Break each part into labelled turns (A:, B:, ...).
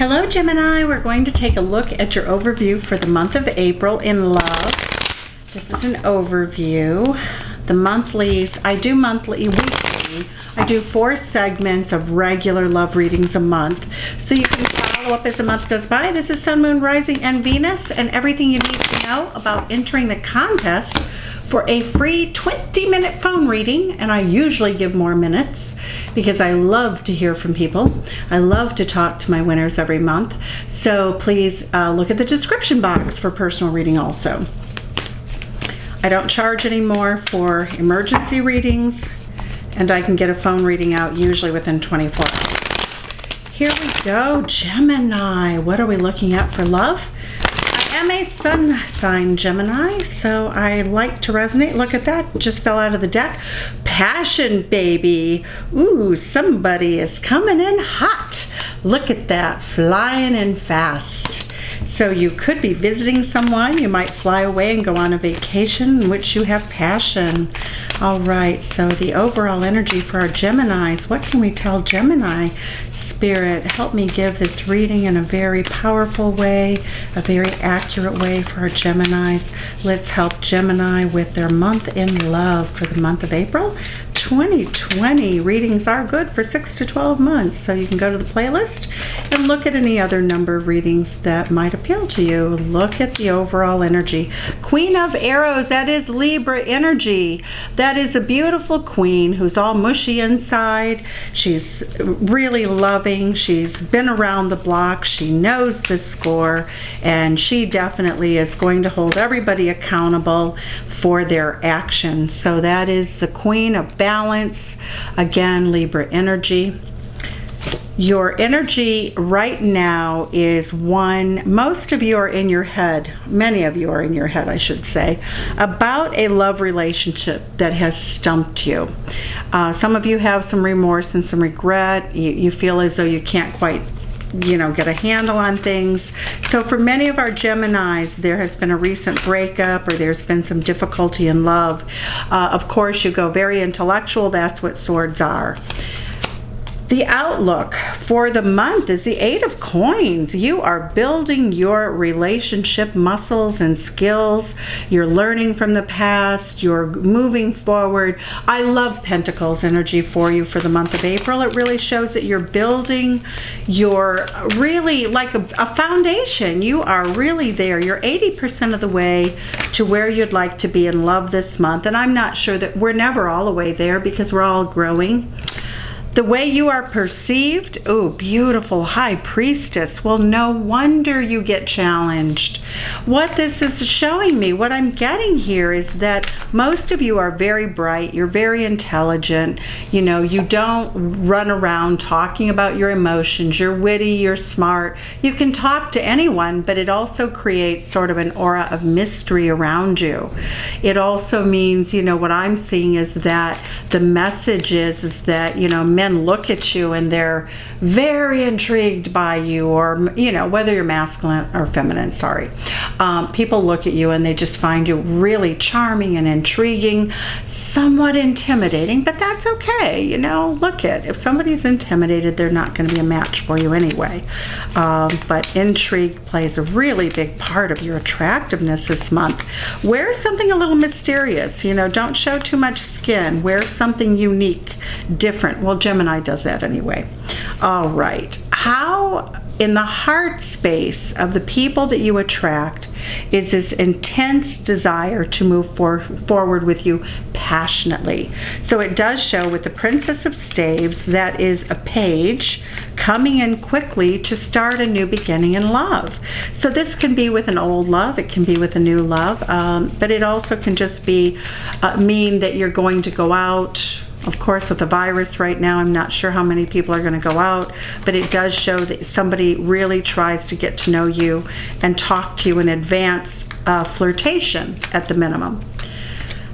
A: Hello Gemini, we're going to take a look at your overview for the month of April in love. This is an overview. The monthlies, I do weekly. I do 4 segments of regular love readings a month. So you can follow up as the month goes by. This is Sun, Moon, Rising, and Venus, and everything you need to know about entering the contest for a free 20-minute phone reading. And I usually give more minutes because I love to hear from people. I love to talk to my winners every month. So please look at the description box for personal reading also. I don't charge anymore for emergency readings, and I can get a phone reading out usually within 24 hours. Here we go, Gemini. What are we looking at for love? I am a sun sign Gemini, so I like to resonate. Look at that, just fell out of the deck. Passion, baby. Ooh, somebody is coming in hot. Look at that, flying in fast. So you could be visiting someone. You might fly away and go on a vacation in which you have passion. All right, so the overall energy for our Geminis. What can we tell Gemini? Spirit, help me give this reading in a very powerful way, a very accurate way for our Geminis. Let's help Gemini with their month in love for the month of April 2020. Readings are good for 6 to 12 months, so you can go to the playlist and look at any other number of readings that might appeal to you. Look at the overall energy. Queen of Arrows, that is Libra energy. That is a beautiful queen who's all mushy inside. She's really loving. She's been around the block. She knows the score, and she definitely is going to hold everybody accountable for their actions. So that is the Queen of Balance. Again, Libra energy. Your energy right now is one, most of you are in your head, many of you are in your head, I should say, about a love relationship that has stumped you. Some of you have some remorse and some regret. You feel as though you can't quite get a handle on things. So for many of our Geminis, there has been a recent breakup, or there's been some difficulty in love. Of course, you go very intellectual. That's what swords are. The outlook for the month is the 8 of Coins. You are building your relationship muscles and skills. You're learning from the past. You're moving forward. I love Pentacles energy for you for the month of April. It really shows that you're building your really like a foundation. You are really there. You're 80% of the way to where you'd like to be in love this month. And I'm not sure that we're never all the way there because we're all growing. The way you are perceived, oh, beautiful High Priestess. Well, no wonder you get challenged. What this is showing me, what I'm getting here is that most of you are very bright. You're very intelligent. You don't run around talking about your emotions. You're witty, you're smart. You can talk to anyone, but it also creates sort of an aura of mystery around you. It also means, what I'm seeing is that the message is that, men look at you and they're very intrigued by you, or whether you're masculine or feminine, people look at you and they just find you really charming and intriguing, somewhat intimidating, but that's okay. If somebody's intimidated, they're not going to be a match for you anyway. But intrigue plays a really big part of your attractiveness this month. Wear something a little mysterious. Don't show too much skin. Wear something unique, different. Well, Gemini does that anyway. All right. How in the heart space of the people that you attract is this intense desire to move forward with you passionately. So it does show with the Princess of Staves, that is a page coming in quickly to start a new beginning in love. So this can be with an old love, it can be with a new love, but it also can just be mean that you're going to go out. Of course, with the virus right now, I'm not sure how many people are going to go out, but it does show that somebody really tries to get to know you and talk to you in advance, flirtation at the minimum.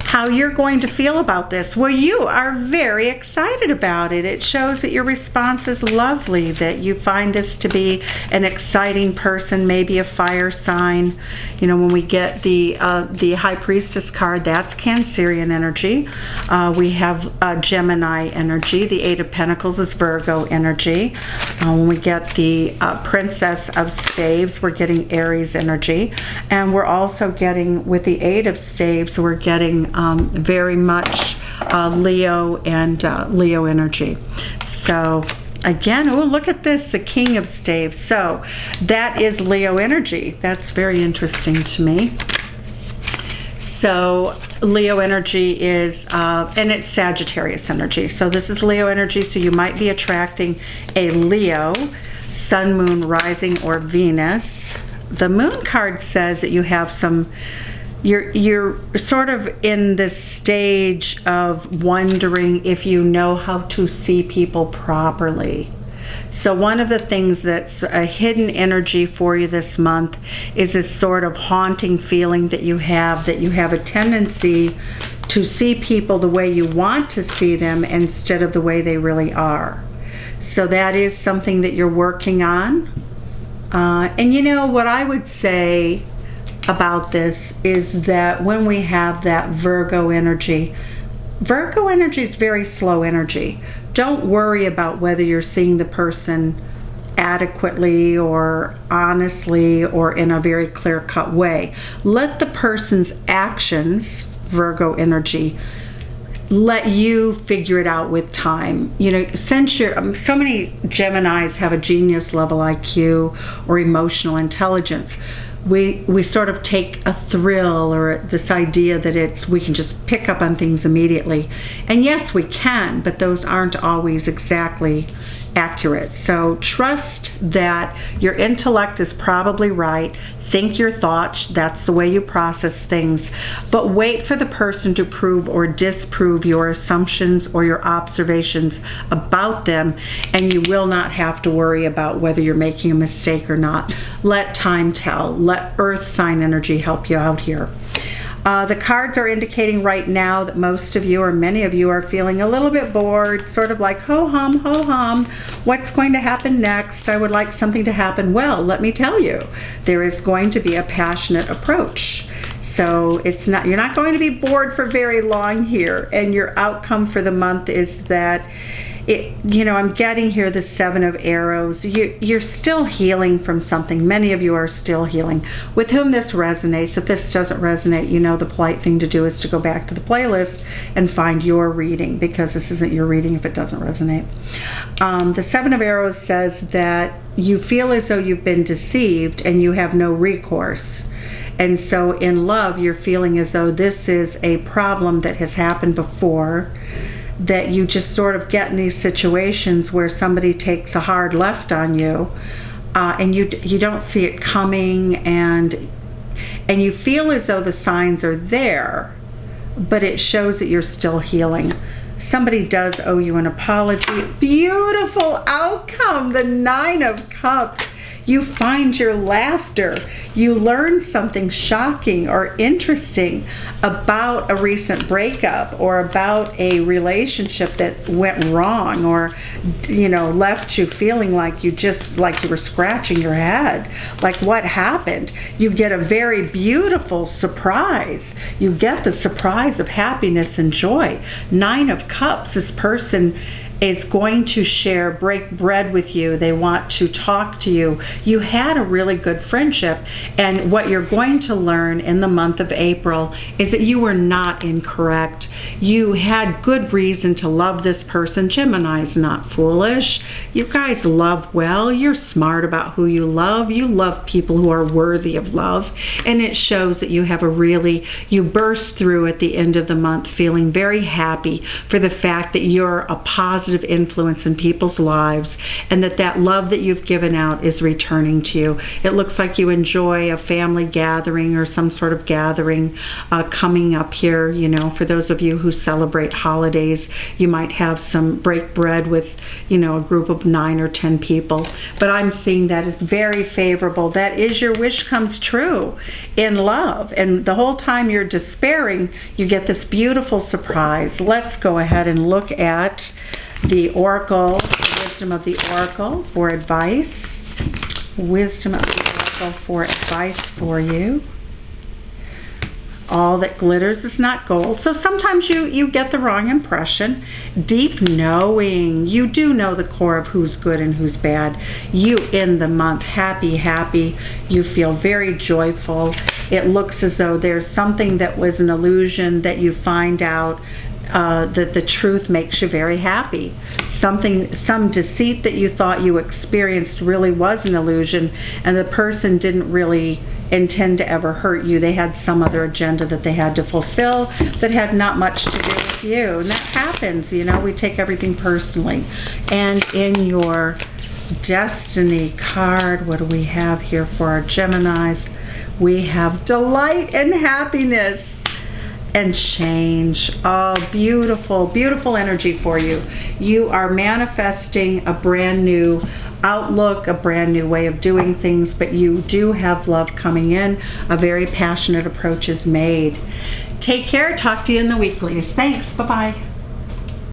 A: how you're going to feel about this. Well, you are very excited about it. It shows that your response is lovely, that you find this to be an exciting person, maybe a fire sign. You know, when we get the High Priestess card, that's Cancerian energy. We have Gemini energy. The Eight of Pentacles is Virgo energy. When we get the Princess of Staves, we're getting Aries energy. And we're also getting, with the Eight of Staves, we're getting very much Leo and Leo energy. So again, oh, look at this, the King of Staves. So that is Leo energy. That's very interesting to me. So Leo energy is, and it's Sagittarius energy. So this is Leo energy, so you might be attracting a Leo, Sun, Moon, Rising, or Venus. The Moon card says that you have some, you're sort of in this stage of wondering if you know how to see people properly. So one of the things that's a hidden energy for you this month is this sort of haunting feeling that you have a tendency to see people the way you want to see them instead of the way they really are. So that is something that you're working on. And you know what I would say about this is that when we have that Virgo energy is very slow energy. Don't worry about whether you're seeing the person adequately or honestly or in a very clear-cut way. Let the person's actions, Virgo energy, let you figure it out with time. You know, since you're, so many Geminis have a genius level IQ or emotional intelligence. We sort of take a thrill or this idea that we can just pick up on things immediately. And yes, we can, but those aren't always exactly accurate. So trust that your intellect is probably right. Think your thoughts. That's the way you process things. But wait for the person to prove or disprove your assumptions or your observations about them, and you will not have to worry about whether you're making a mistake or not. Let time tell. Let earth sign energy help you out here. The cards are indicating right now that most of you or many of you are feeling a little bit bored, sort of like ho-hum, ho-hum. What's going to happen next? I would like something to happen. Well, let me tell you, there is going to be a passionate approach. So you're not going to be bored for very long here, and your outcome for the month is that I'm getting here the Seven of Arrows. You're still healing from something. Many of you are still healing. With whom this resonates, if this doesn't resonate, the polite thing to do is to go back to the playlist and find your reading, because this isn't your reading if it doesn't resonate. The Seven of Arrows says that you feel as though you've been deceived and you have no recourse. And so in love, you're feeling as though this is a problem that has happened before, that you just sort of get in these situations where somebody takes a hard left on you, and you don't see it coming, and you feel as though the signs are there, but it shows that you're still healing. Somebody does owe you an apology. Beautiful outcome, the Nine of Cups. You find your laughter. You learn something shocking or interesting about a recent breakup or about a relationship that went wrong, or left you feeling like you were scratching your head. Like, what happened? You get a very beautiful surprise. You get the surprise of happiness and joy. Nine of Cups, this person is going to break bread with you. They want to talk to you. You had a really good friendship, and what you're going to learn in the month of April is that you were not incorrect. You had good reason to love this person. Gemini's not foolish. You guys love well. You're smart about who you love. You love people who are worthy of love, and it shows that you burst through at the end of the month feeling very happy for the fact that you're a positive influence in people's lives, and that love that you've given out is returning to you. It looks like you enjoy enjoy a family gathering or some sort of gathering coming up here. You know, for those of you who celebrate holidays, you might have some break bread with, you know, a group of 9 or 10 people. But I'm seeing that as very favorable. That is, your wish comes true in love. And the whole time you're despairing, you get this beautiful surprise. Let's go ahead and look at the Oracle, the wisdom of the Oracle for advice. Wisdom of the Oracle for advice for you. All that glitters is not gold. So sometimes you get the wrong impression. Deep knowing. You do know the core of who's good and who's bad. You in the month, happy. You feel very joyful. It looks as though there's something that was an illusion that you find out that the truth makes you very happy. Some deceit that you thought you experienced really was an illusion, and the person didn't really intend to ever hurt you. They had some other agenda that they had to fulfill that had not much to do with you. And that happens, you know, we take everything personally. And in your destiny card, what do we have here for our Geminis? We have delight and happiness and change. Oh, beautiful energy for you. You are manifesting a brand new outlook, a brand new way of doing things, but you do have love coming in. A very passionate approach is made. Take care. Talk to you in the weeklies. Thanks. Bye-bye.